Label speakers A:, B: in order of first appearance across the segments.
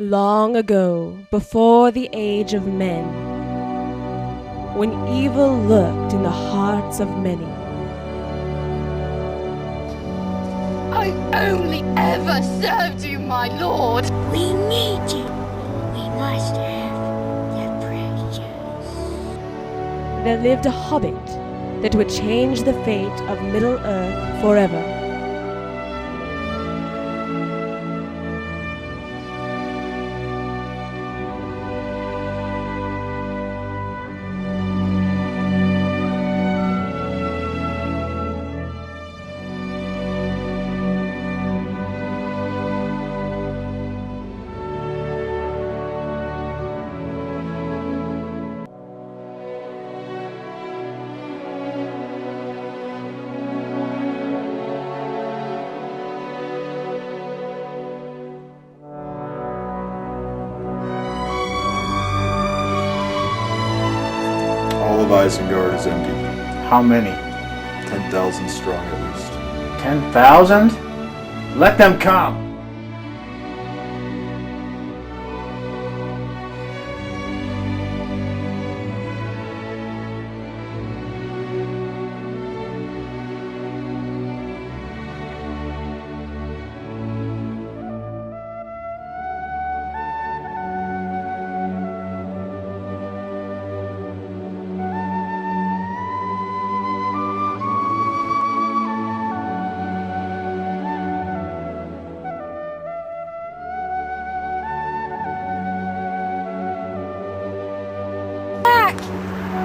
A: Long ago, before the age of men, when evil lurked in the hearts of many,
B: I only ever served you, my lord.
C: We need you. We must have the precious.
A: there lived a hobbit that would change the fate of Middle-earth forever.
D: All of Isengard is empty.
E: How many?
D: 10,000 strong at least.
E: 10,000? Let them come!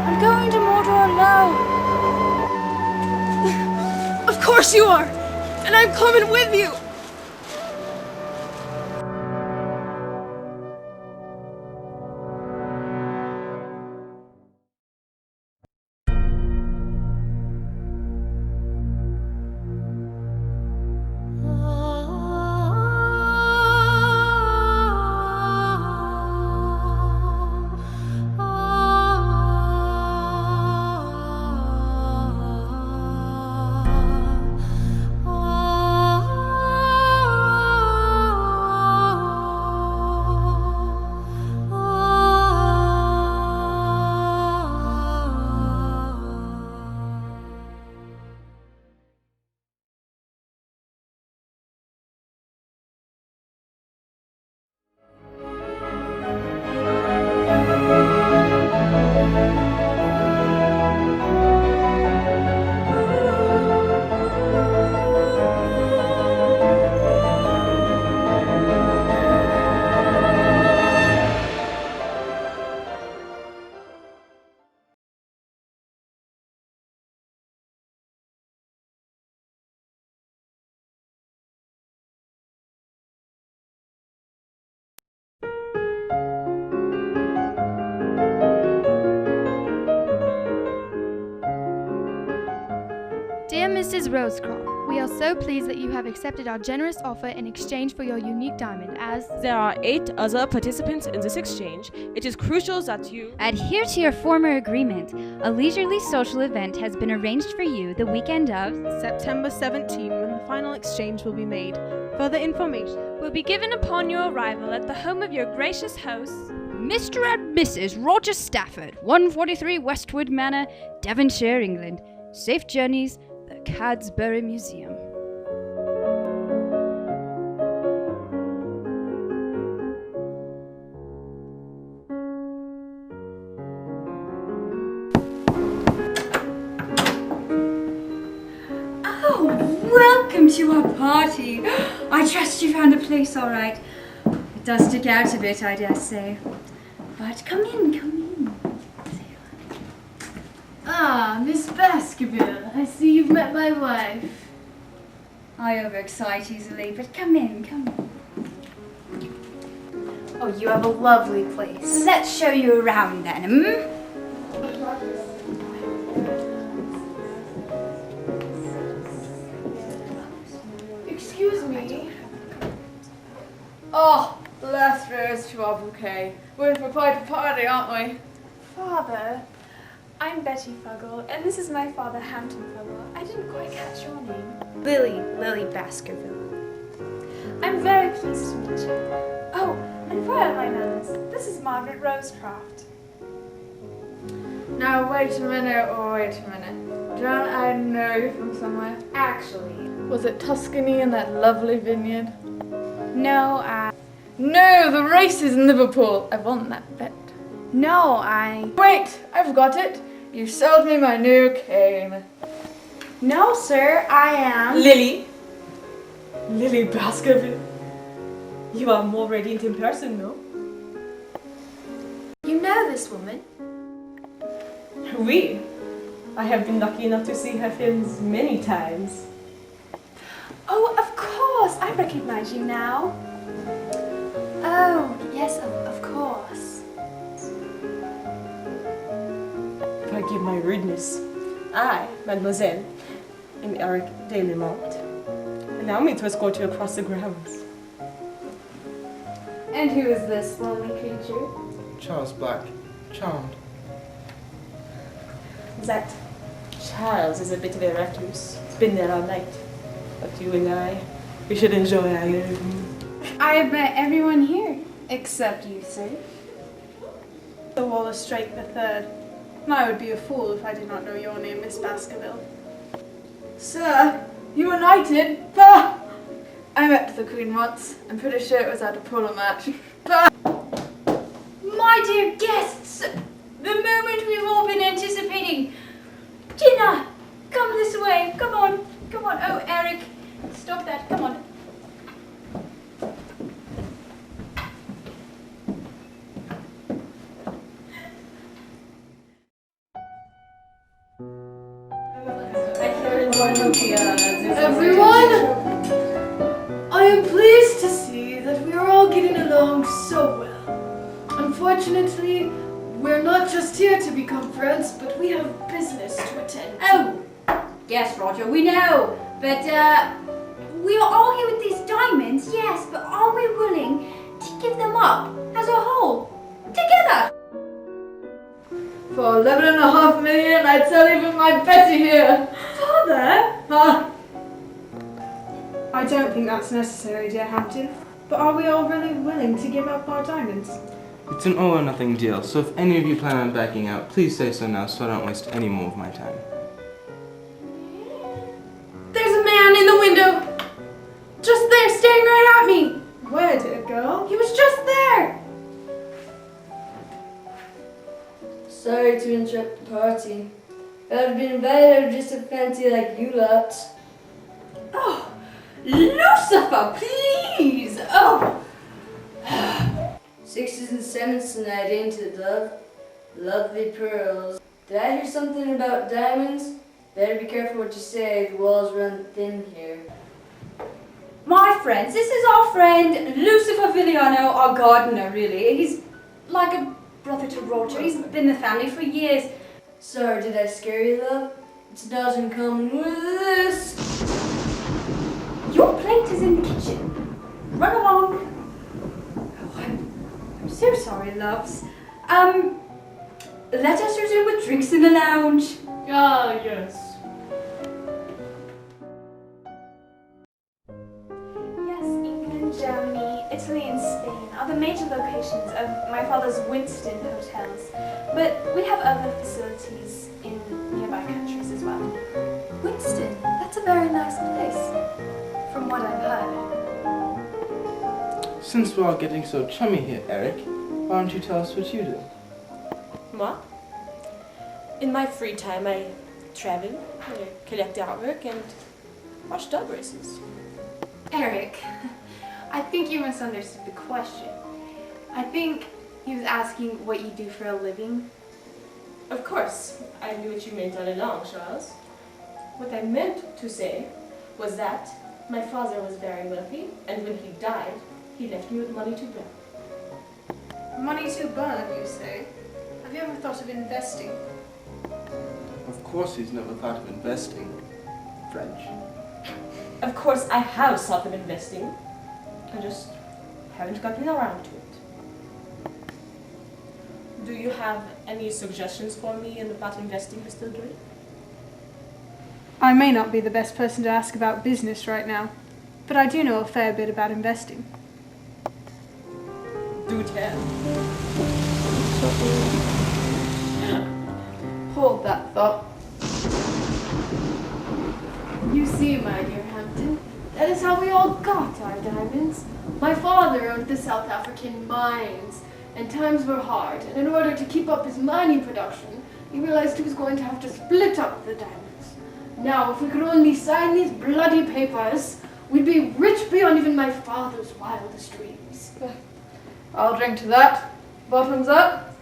C: I'm going to Mordor alone.
A: Of course you are! And I'm coming with you!
F: Dear Mrs. Rosecroft, we are so pleased that you have accepted our generous offer in exchange for your unique diamond. As
A: there are 8 other participants in this exchange, it is crucial that you
G: adhere to your former agreement. A leisurely social event has been arranged for you the weekend of
H: September 17, when the final exchange will be made. Further information
F: will be given upon your arrival at the home of your gracious host,
G: Mr. and Mrs. Roger Stafford, 143 Westwood Manor, Devonshire, England. Safe journeys, the Cadsbury Museum.
I: Oh, welcome to our party. I trust you found a place all right. It does stick out a bit, I dare say. But come in, come in.
B: Ah, Miss Baskerville, I see you've met my wife.
I: I overexcite easily, but come in, come in.
B: Oh, you have a lovely place.
I: Let's show you around then, hmm?
B: Excuse me. Oh, the last rose schwa bouquet. We're in for quite a party, aren't we?
J: Father, I'm Betty Fuggle, and this is my father, Hampton Fuggle. I didn't quite catch your name.
I: Lily Baskerville.
J: I'm very pleased to meet you. Oh, and for my manners, this is Margaret Rosecroft.
B: Now wait a minute. Don't I know you from somewhere?
J: Actually,
B: Was it Tuscany and that lovely vineyard?
J: no,
B: No, the race is in Liverpool. I won that bet. Wait, I've got it. You sold me my new cane.
J: No, sir, I am.
K: Lily Baskerville. You are more radiant in person, no?
J: You know this woman?
K: Oui. I have been lucky enough to see her films many times.
J: Oh, of course, I recognize you now. Oh, yes, of course.
K: Forgive my rudeness. I, mademoiselle, am Eric de Lemont. Allow me to escort you across the grounds.
B: And who is this lonely creature?
L: Charles Black. Charmed.
K: That Charles is a bit of a recluse. He's been there all night. But you and I, we should enjoy our evening.
B: I have met everyone here, except you, sir.
H: Sir Wallace Drake III. I would be a fool if I did not know your name, Miss Baskerville.
B: Sir, you were knighted. Bah! I met the Queen once. I'm pretty sure it was at a polo match. Bah!
I: My dear guests, the moment we've all been anticipating. Dinner! Come this way. Come on. Come on. Oh, Eric, stop that. Come on.
B: Everyone, I am pleased to see that we are all getting along so well. Unfortunately, we're not just here to become friends, but we have business to attend to.
I: Oh, yes, Roger, we know. But, we are all here with these diamonds, yes, but are we willing to give them up as a whole? Together!
B: For 11.5 million, I'd sell even my Betty here.
I: Father?
H: I don't think that's necessary, dear Hampton. But are we all really willing to give up our diamonds?
L: It's an all or nothing deal, so if any of you plan on backing out, please say so now so I don't waste any more of my time.
B: There's a man in the window. Just there, staring right at me.
H: Where, dear girl?
B: He was just there.
M: Sorry to interrupt the party. If I'd been invited, I'd just a fancy like you lot.
I: Oh, Lucifer, please! Oh!
M: 6s and 7s tonight, ain't it, love? Lovely pearls. Did I hear something about diamonds? Better be careful what you say, the walls run thin here.
I: My friends, this is our friend Lucifer Villiano, our gardener, really. He's like a brother to Roger. He's been in the family for years.
M: Sorry, did I scare you, love? It's not in common with this.
I: Your plate is in the kitchen. Run along. Oh, I'm so sorry, loves. Let us resume with drinks in the lounge.
B: Ah, yes.
J: Yes, England, Germany, Italy, and Spain are the major locations of my father's Winston hotels, but we have other facilities in nearby countries as well. Winston, that's a very nice place, from what I've heard.
L: Since we're all getting so chummy here, Eric, why don't you tell us what you do?
K: Moi? In my free time, I travel, I collect artwork, and watch dog races.
J: Eric, I think you misunderstood the question. I think he was asking what you do for a living.
K: Of course, I knew what you meant all along, Charles. What I meant to say was that my father was very wealthy, and when he died, he left me with money to burn.
H: Money to burn, you say? Have you ever thought of investing?
L: Of course he's never thought of investing. French.
K: Of course, I have thought of investing. I just haven't gotten around to it. Do you have any suggestions for me about investing, Mr. Drake?
H: I may not be the best person to ask about business right now, but I do know a fair bit about investing.
K: you tell?
B: Hold that thought. You see, my dear Hampton, that is how we all got our diamonds. My father owned the South African mines, and times were hard, and in order to keep up his mining production, he realized he was going to have to split up the diamonds. Now, if we could only sign these bloody papers, we'd be rich beyond even my father's wildest dreams.
H: I'll drink to that. Bottoms up.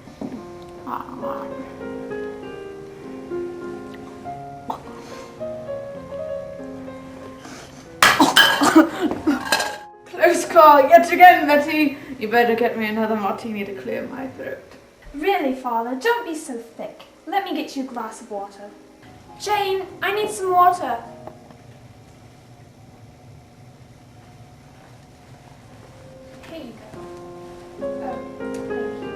H: Close call yet again, Betty. You better get me another martini to clear my throat.
J: Really, Father, don't be so thick. Let me get you a glass of water. Jane, I need some water. Here you go. Oh, thank you.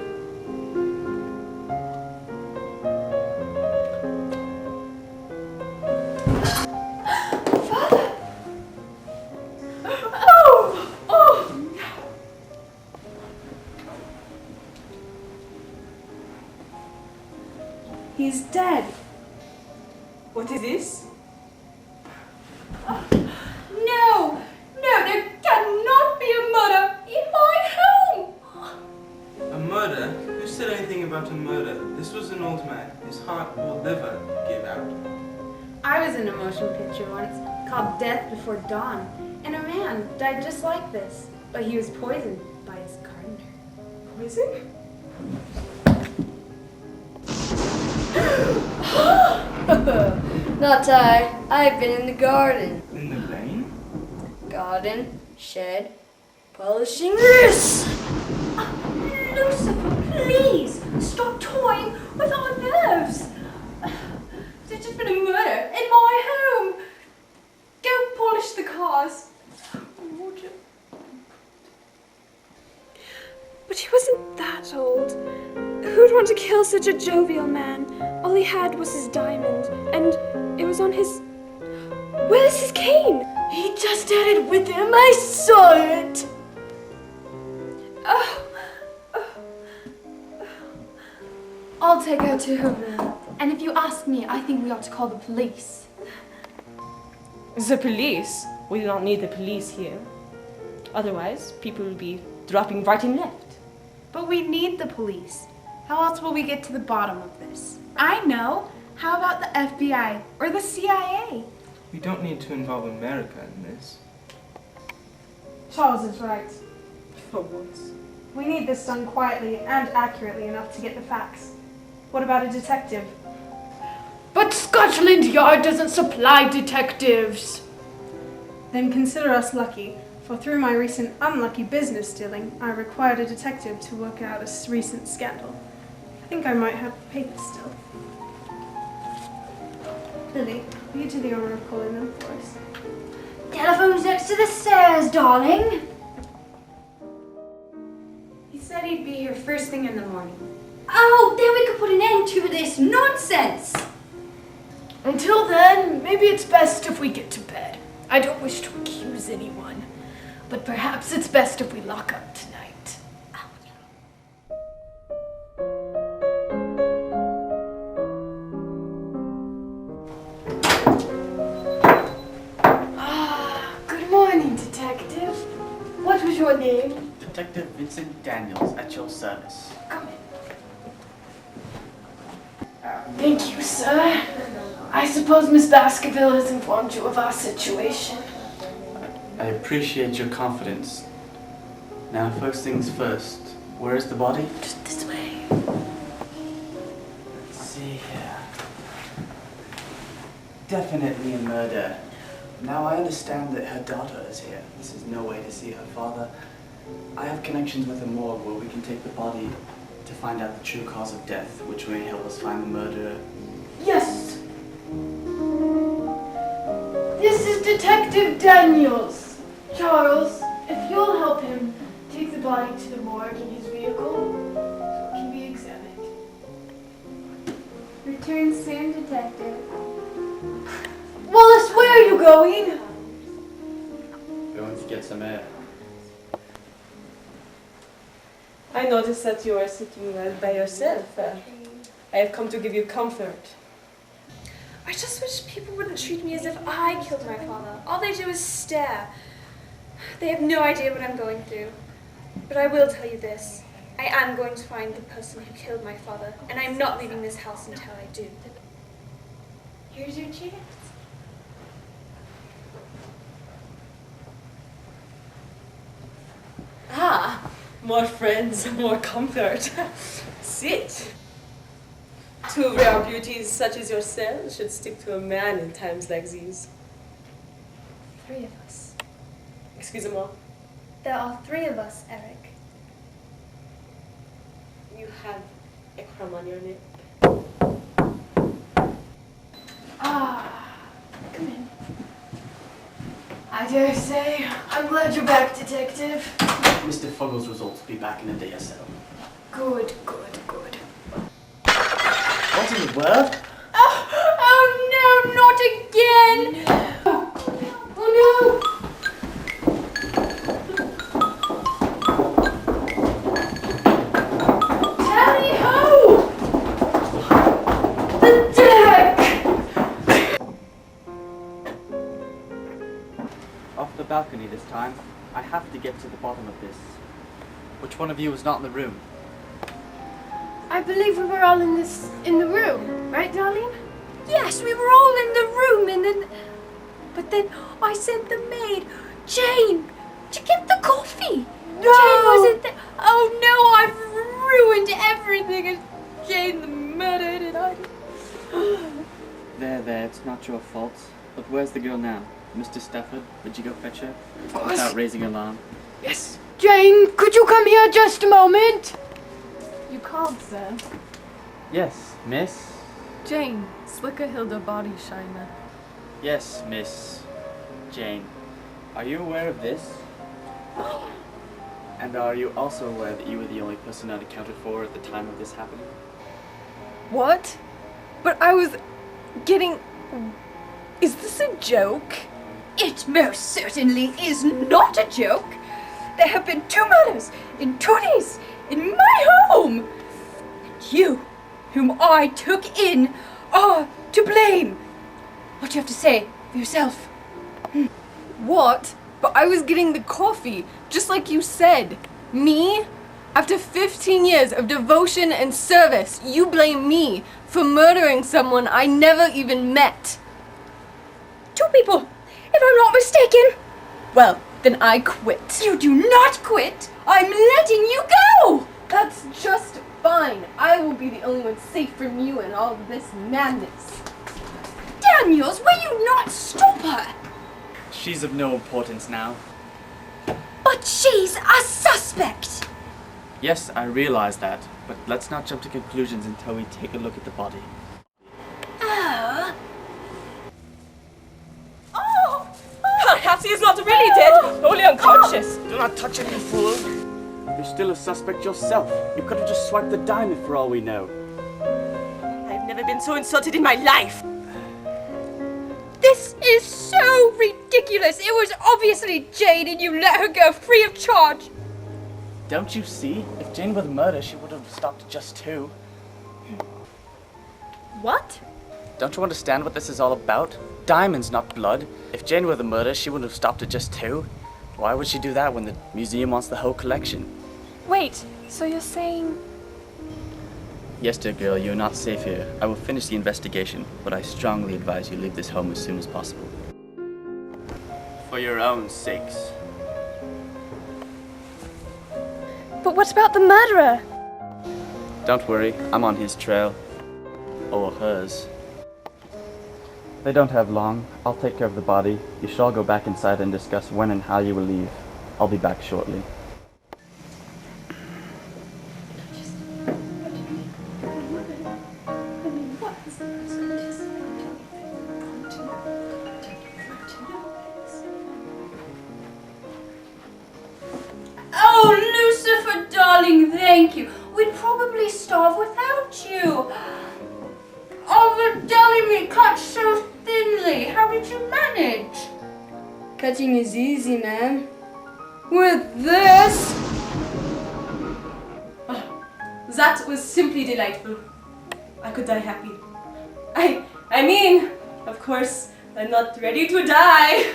J: Father! Oh! Oh!
H: He's dead.
K: What is this?
I: No! No, there cannot be a murder in my home!
L: A murder? Who said anything about a murder? This was an old man. His heart or liver gave out.
N: I was in a motion picture once called Death Before Dawn, and a man died just like this, but he was poisoned by his gardener.
K: Poison?
M: Not I. I've been in the garden.
L: In the vein?
M: Garden, shed, polishing this.
I: Lucifer, please! Stop toying with our nerves! There's just been a murder in my home! Go polish the cars. Roger.
J: But he wasn't that old. Who'd want to kill such a jovial man? All he had was his diamond, and it was on his... Where's his cane?
B: He just had it with him. I saw it.
I: I'll take her to her room. And if you ask me, I think we ought to call the police.
K: The police? We do not need the police here. Otherwise, people will be dropping right and left.
H: But we need the police. How else will we get to the bottom of this? I know. How about the FBI or the CIA?
L: We don't need to involve America in this.
H: Charles is right.
K: For once.
H: We need this done quietly and accurately enough to get the facts. What about a detective?
B: But Scotland Yard doesn't supply detectives.
H: Then consider us lucky, for through my recent unlucky business dealing, I required a detective to work out a recent scandal. I think I might have the papers still. Lily, will you do the honor of calling them for us?
I: Telephone's next to the stairs, darling.
N: He said he'd be here first thing in the morning.
I: Oh, then we could put an end to this nonsense.
B: Until then, maybe it's best if we get to bed. I don't wish to accuse anyone, but perhaps it's best if we lock up tonight. Good morning, Detective. What was your name?
E: Detective Vincent Daniels, at your service.
B: Come in. Thank you, sir. I suppose Miss Baskerville has informed you of our situation.
O: I appreciate your confidence. Now, first things first, where is the body?
B: Just this way.
O: Let's see here. Definitely a murder. Now, I understand that her daughter is here. This is no way to see her father. I have connections with a morgue where we can take the body to find out the true cause of death, which may help us find the murderer.
B: Yes. This is Detective Daniels. Charles, if you'll help him take the body to the morgue in his vehicle, so it can be examined.
N: Return soon, Detective.
B: Wallace, where are you going?
O: Going to get some air.
K: I noticed that you are sitting by yourself. I have come to give you comfort.
J: I just wish people wouldn't treat me as if I killed my father. All they do is stare. They have no idea what I'm going through. But I will tell you this. I am going to find the person who killed my father, and I'm not leaving this house until I do. Here's your chance.
K: Ah, more friends, more comfort. Sit. Two rare beauties such as yourself should stick to a man in times like these.
J: 3 of us.
K: Excusez-moi.
J: There are 3 of us, Eric.
K: You have a crumb on your lip.
B: Ah, come in. I dare say. I'm glad you're back, Detective.
O: Mr. Fuggle's results will be back in a day or so.
B: Good, good, good.
O: What in the world?
I: Oh no, not again!
B: Oh no! Tally ho! The deck!
O: Off the balcony this time. I have to get to the bottom of this. Which one of you was not in the room?
B: I believe we were all in the room, right, Darlene?
I: Yes, we were all in the room and then... But then I sent the maid, Jane, to get the coffee.
B: No!
I: Jane wasn't there. Oh no, I've ruined everything and Jane murdered and I...
O: There, it's not your fault. But where's the girl now? Mr. Stafford, did you go fetch her? Without raising alarm.
B: Yes. Jane, could you come here just a moment?
P: You called, sir.
O: Yes, miss?
P: Jane, Slicker Hilda Body Shiner.
O: Yes, Miss Jane. Are you aware of this? And are you also aware that you were the only person unaccounted for at the time of this happening?
P: What? But I was getting... Is this a joke?
I: It most certainly is not a joke. There have been 2 murders in 2 days in my home. And you, whom I took in, are to blame. What do you have to say for yourself?
P: What? But I was getting the coffee, just like you said. Me? After 15 years of devotion and service, you blame me for murdering someone I never even met.
I: 2 people, if I'm not mistaken.
P: Well, then I quit.
I: You do not quit. I'm letting you go.
P: That's just fine. I will be the only one safe from you and all of this madness.
I: Daniels, will you not stop her?
O: She's of no importance now.
I: But she's a suspect.
O: Yes, I realize that, but let's not jump to conclusions until we take a look at the body.
K: Perhaps he is not really dead, only unconscious.
O: Do not touch him, you fool! You're still a suspect yourself. You could have just swiped the diamond for all we know.
K: I've never been so insulted in my life.
I: This is so ridiculous. It was obviously Jane and you let her go free of charge.
O: Don't you see? If Jane were the murderer, she would have stopped at just 2.
P: What?
O: Don't you understand what this is all about? Diamonds, not blood. If Jane were the murderer, she wouldn't have stopped at just 2. Why would she do that when the museum wants the whole collection?
P: Wait, so you're saying...
O: Yes, dear girl, you're not safe here. I will finish the investigation, but I strongly advise you leave this home as soon as possible. For your own sakes.
P: But what about the murderer?
O: Don't worry, I'm on his trail. Or hers. They don't have long. I'll take care of the body. You shall go back inside and discuss when and how you will leave. I'll be back shortly.
I: Oh, Lucifer, darling, thank you. We'd probably starve without you. Oh, the deli meat cut so thinly. How did you manage?
M: Cutting is easy, ma'am.
I: With this?
K: That was simply delightful. I could die happy. I mean, of course, I'm not ready to die.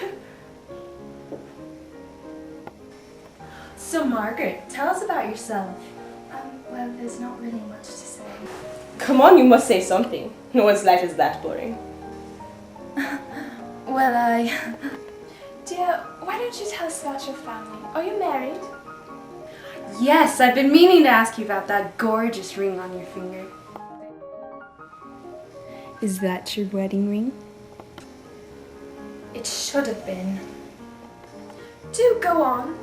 J: So Margaret, tell us about yourself. Well, there's not really much to say.
K: Come on, you must say something. No one's life is that boring.
J: Well, Dear, why don't you tell us about your family? Are you married?
N: Yes, I've been meaning to ask you about that gorgeous ring on your finger. Is that your wedding ring?
J: It should have been. Do go on.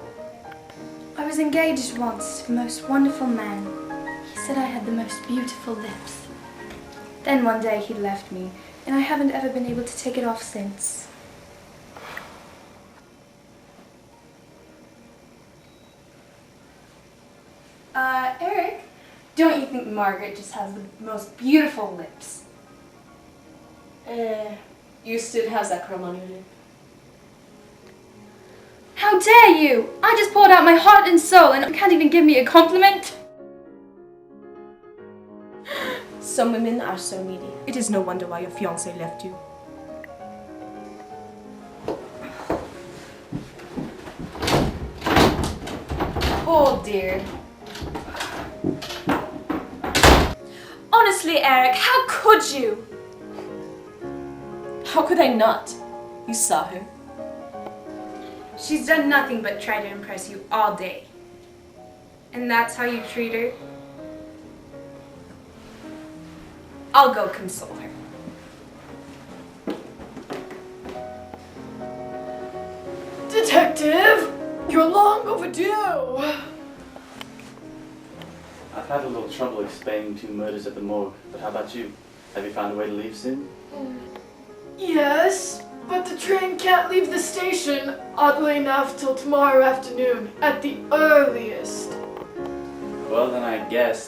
J: I was engaged once to the most wonderful man. He said I had the most beautiful lips. Then one day he left me, and I haven't ever been able to take it off since.
N: Eric, don't you think Margaret just has the most beautiful lips?
K: You still have that crumb on your lip.
F: How dare you! I just poured out my heart and soul and you can't even give me a compliment!
K: Some women are so needy. It is no wonder why your fiancé left you.
N: Oh dear.
J: Honestly, Eric, how could you?
K: How could I not? You saw her.
N: She's done nothing but try to impress you all day. And that's how you treat her? I'll go console her.
B: Detective, you're long overdue.
O: I've had a little trouble explaining 2 murders at the morgue, but how about you? Have you found a way to leave soon?
B: Yes, but the train can't leave the station, oddly enough, till tomorrow afternoon, at the earliest.
O: Well, then I guess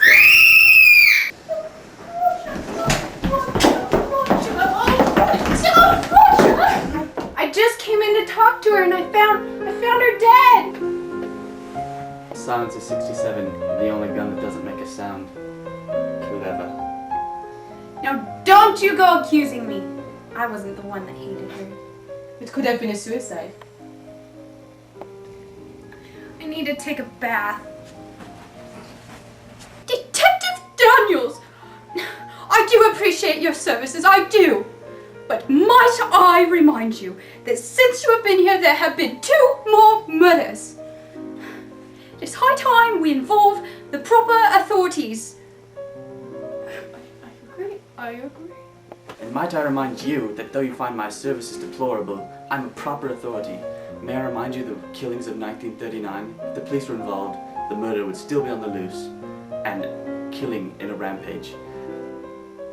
H: I just came in to talk to her and I found her dead.
O: Silencer 67, the only gun that doesn't make a sound. Clever.
N: Now don't you go accusing me. I wasn't the one that hated her.
K: It could have been a suicide.
N: I need to take a bath.
F: Detective Daniels! I do appreciate your services, I do! But might I remind you that since you have been here, there have been 2 more murders. It's high time we involve the proper authorities.
K: I agree.
O: And might I remind you that though you find my services deplorable, I'm a proper authority. May I remind you the killings of 1939? If the police were involved, the murder would still be on the loose. And killing in a rampage.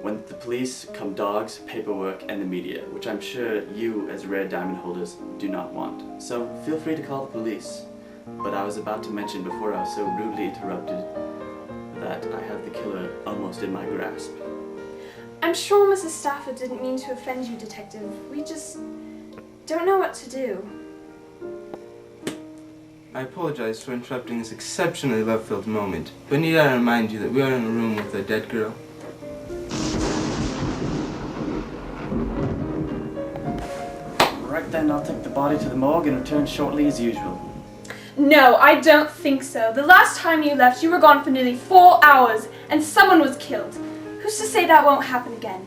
O: When the police come dogs, paperwork, and the media, which I'm sure you, as rare diamond holders, do not want. So feel free to call the police. But I was about to mention before I was so rudely interrupted that I have the killer almost in my grasp.
J: I'm sure Mrs. Stafford didn't mean to offend you, Detective. We just don't know what to do.
L: I apologize for interrupting this exceptionally love-filled moment, but need I remind you that we are in a room with a dead girl?
O: Right then, I'll take the body to the morgue and return shortly as usual.
J: No, I don't think so. The last time you left, you were gone for nearly 4 hours, and someone was killed. Who's to say that won't happen again?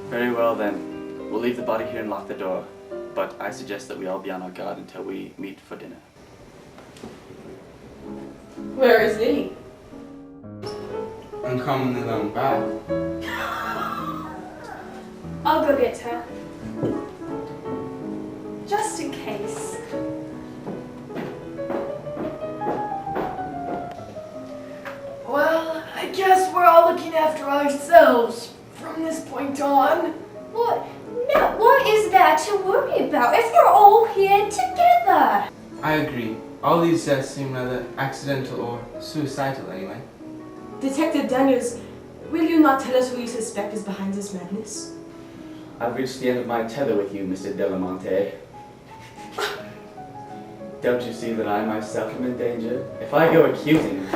O: Very well then. We'll leave the body here and lock the door. But I suggest that we all be on our guard until we meet for dinner.
K: Where is Lily?
L: Uncommonly long bath.
J: I'll go get her. Just in case.
B: Well, I guess we're all looking after ourselves from this point on.
I: What? No, what is there to worry about if we're all here together?
L: I agree. All these deaths seem rather accidental or suicidal anyway.
K: Detective Daniels, will you not tell us who you suspect is behind this madness?
O: I've reached the end of my tether with you, Mr. Delamonte. Don't you see that I myself am in danger? If I go accusing...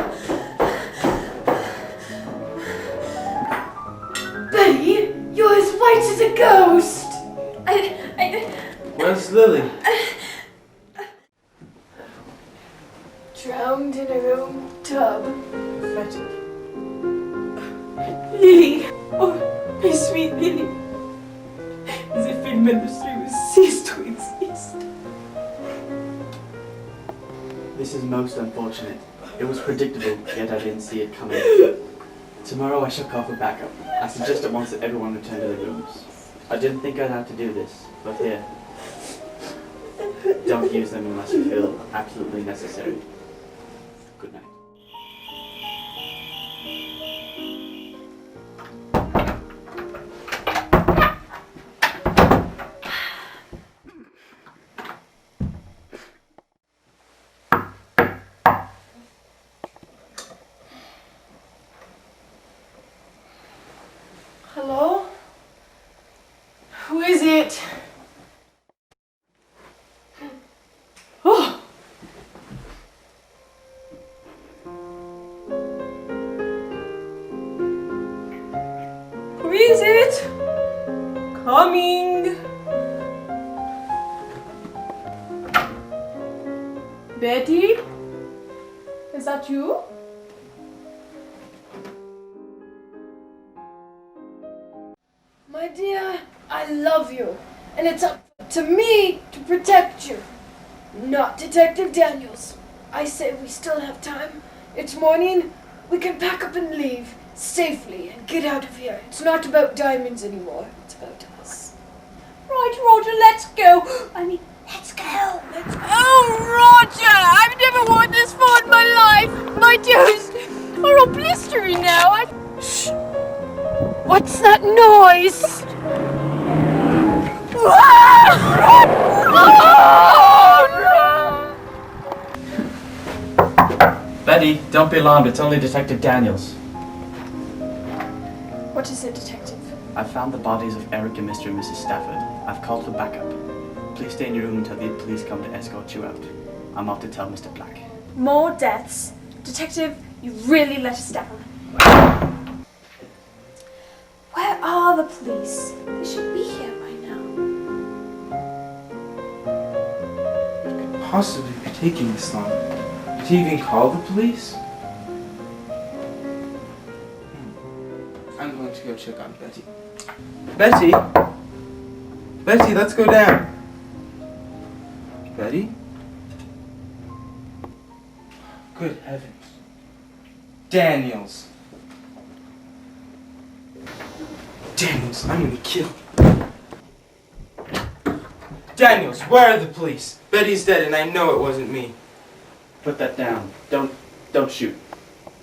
B: white as a ghost.
L: Where's Lily?
B: Drowned in her own tub.
L: Pathetic.
B: Lily, oh, my sweet Lily. As if in ministry was ceased to exist.
O: This is most unfortunate. It was predictable, yet I didn't see it coming. Tomorrow I shall call for backup. I suggest at once that everyone return to their rooms. I didn't think I'd have to do this, but here. Don't use them unless you feel absolutely necessary. Good night.
B: Hello? Who is it? Oh! Who is it? Coming! Betty? Is that you? My dear, I love you, and it's up to me to protect you, not Detective Daniels. I say we still have time. It's morning. We can pack up and leave safely and get out of here. It's not about diamonds anymore. It's about us.
F: Right, Roger, let's go. Let's go.
B: Oh, Roger! I've never worn this far in my life. My toes are all blistery now. Shh. What's that noise?
O: Betty, don't be alarmed. It's only Detective Daniels.
B: What is it, Detective?
O: I found the bodies of Eric and Mr. and Mrs. Stafford. I've called for backup. Please stay in your room until the police come to escort you out. I'm off to tell Mr. Black.
J: More deaths. Detective, you really let us down. Where are the police? They should be here by now.
L: What could possibly be taking this long? Did he even call the police? I'm going to go check on Betty. Betty? Betty, let's go down. Betty? Good heavens. Daniels. Daniels, I'm gonna kill. Daniels, where are the police? Betty's dead and I know it wasn't me.
O: Put that down. Don't shoot.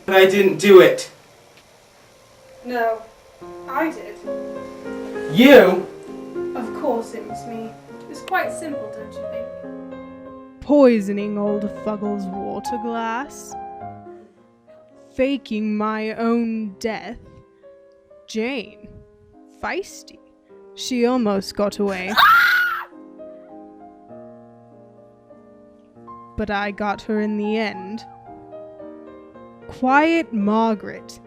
L: But I didn't do it.
H: No, I did.
L: You?
H: Of course it was me. It was quite simple, don't you think?
Q: Poisoning old Fuggle's water glass. Faking my own death. Jane. Feisty. She almost got away. But I got her in the end. Quiet Margaret.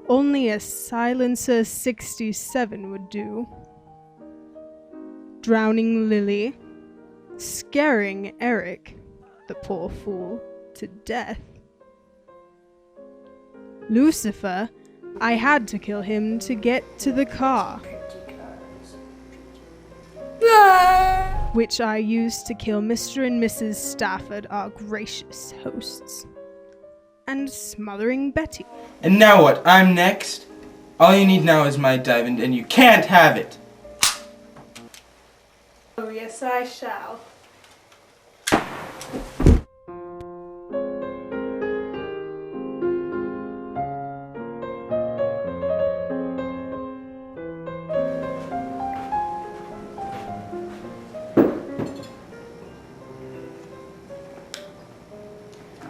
Q: Only a Silencer 67 would do. Drowning Lily. Scaring Eric, the poor fool, to death. Lucifer, I had to kill him to get to the car. Which I used to kill Mr. and Mrs. Stafford, our gracious hosts. And smothering Betty.
L: And now what? I'm next? All you need now is my diamond and you can't have it.
H: Oh, yes, I shall.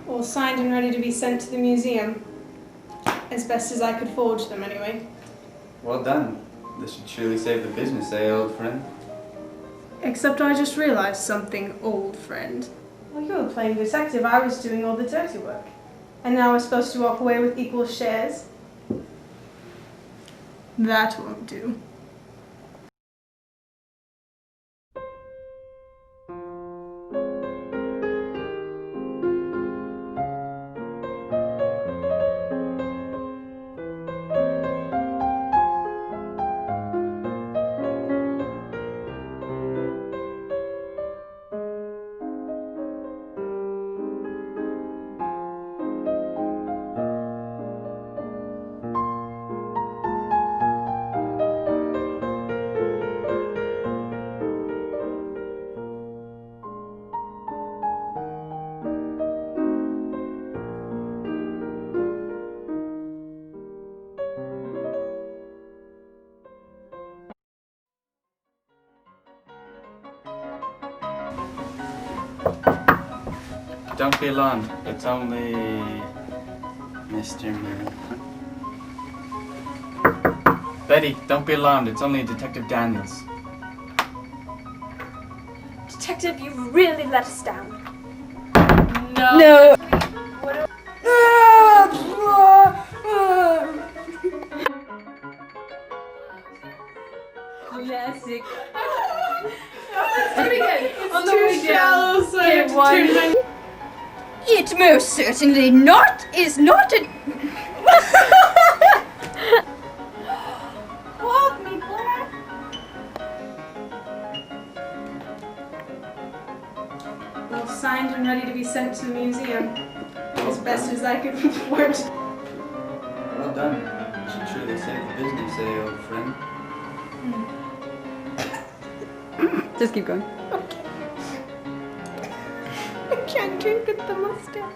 H: All signed and ready to be sent to the museum. As best as I could forge them, anyway.
R: Well done. This should surely save the business, eh, old friend?
H: Except I just realized something, old friend. Well, you were playing detective, I was doing all the dirty work. And now we're supposed to walk away with equal shares? That won't do.
O: don't be alarmed. It's only Mr. Me. Betty, don't be alarmed. It's only Detective Daniels.
J: Detective, you really let us down.
P: No.
I: Classic.
B: Let's do it again.
H: On the way down. So I have to turn my...
F: It most certainly not is not a.
J: Hold me, Blair.
H: Well, signed and ready to be sent to the museum. As best as I could afford.
R: Well done. You should truly save the business, old friend.
F: Just keep going.
H: I can't drink with the mustache.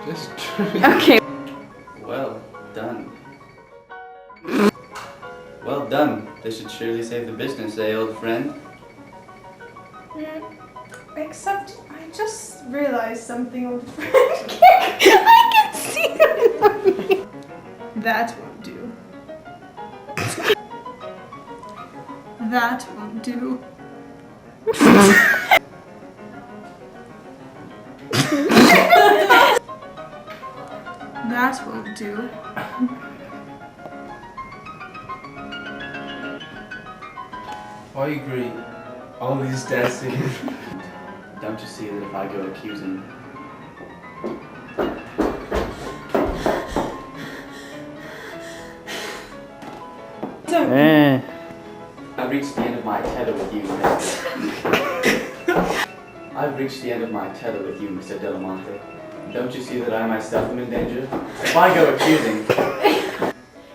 L: Just drink.
F: Okay.
R: Well done. Well done. This should surely save the business, old friend.
H: Except I just realized something, old friend. I can see it. That won't do. That won't do. That won't do.
L: I agree. All these dancing.
O: Don't you see that if I go accusing... I've reached the end of my tether with you, I've reached the end of my tether with you, Mr. Delamonte. Don't you see that I myself am in danger? If I go accusing...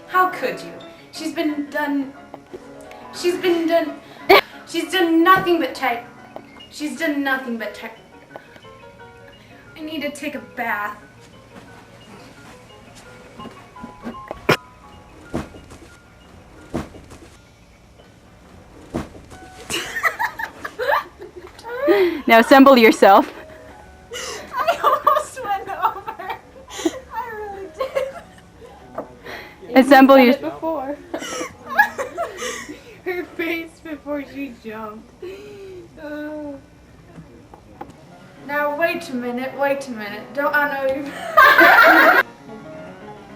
I: How could you? She's done nothing but take. She's done nothing but take. I need to take a bath.
F: Now assemble yourself.
H: I almost went over. I really did.
F: Assemble your.
P: Before. Her face before she jumped.
B: Now wait a minute. Don't I know you?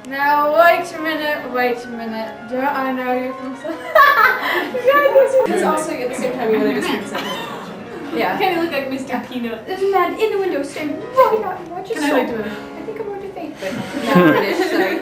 B: Now wait a minute. Don't I know you from somewhere?
K: It's also at the same time you really just keep saying.
I: Yeah.
K: Kind of look like Mr. Peanut.
I: There's a man in the window staring right at me.
K: Can I like do it?
I: I think I'm going to faint.
K: Not British, sorry.